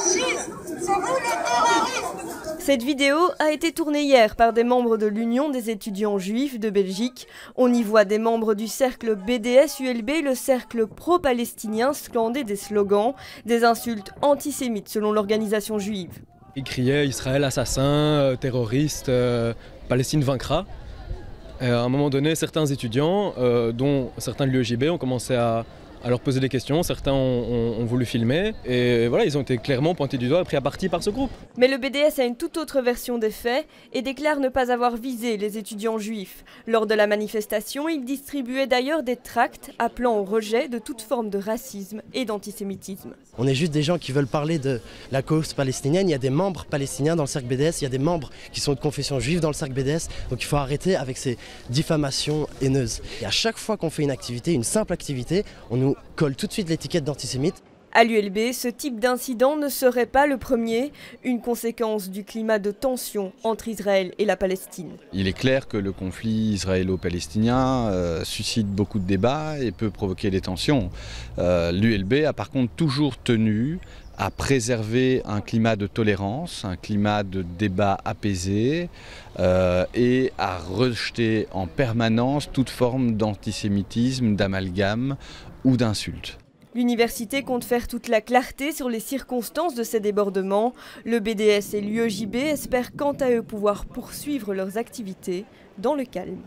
fascistes, c'est vous les terroristes. Cette vidéo a été tournée hier par des membres de l'Union des étudiants juifs de Belgique. On y voit des membres du cercle BDS-ULB, le cercle pro-palestinien, scander des slogans, des insultes antisémites selon l'organisation juive. Ils criaient Israël assassin, terroriste, Palestine vaincra. Et à un moment donné, certains étudiants, dont certains de l'UEJB, ont commencé à leur poser des questions, certains ont voulu filmer, et voilà, ils ont été clairement pointés du doigt et pris à partie par ce groupe. Mais le BDS a une toute autre version des faits et déclare ne pas avoir visé les étudiants juifs. Lors de la manifestation, il distribuait d'ailleurs des tracts appelant au rejet de toute forme de racisme et d'antisémitisme. On est juste des gens qui veulent parler de la cause palestinienne. Il y a des membres palestiniens dans le cercle BDS, il y a des membres qui sont de confession juive dans le cercle BDS, donc il faut arrêter avec ces diffamations haineuses. Et à chaque fois qu'on fait une activité, une simple activité, on nous colle tout de suite l'étiquette d'antisémite. À l'ULB, ce type d'incident ne serait pas le premier, une conséquence du climat de tension entre Israël et la Palestine. Il est clair que le conflit israélo-palestinien suscite beaucoup de débats et peut provoquer des tensions. L'ULB a par contre toujours tenu à préserver un climat de tolérance, un climat de débat apaisé et à rejeter en permanence toute forme d'antisémitisme, d'amalgame ou d'insulte. L'université compte faire toute la clarté sur les circonstances de ces débordements. Le BDS et l'UEJB espèrent quant à eux pouvoir poursuivre leurs activités dans le calme.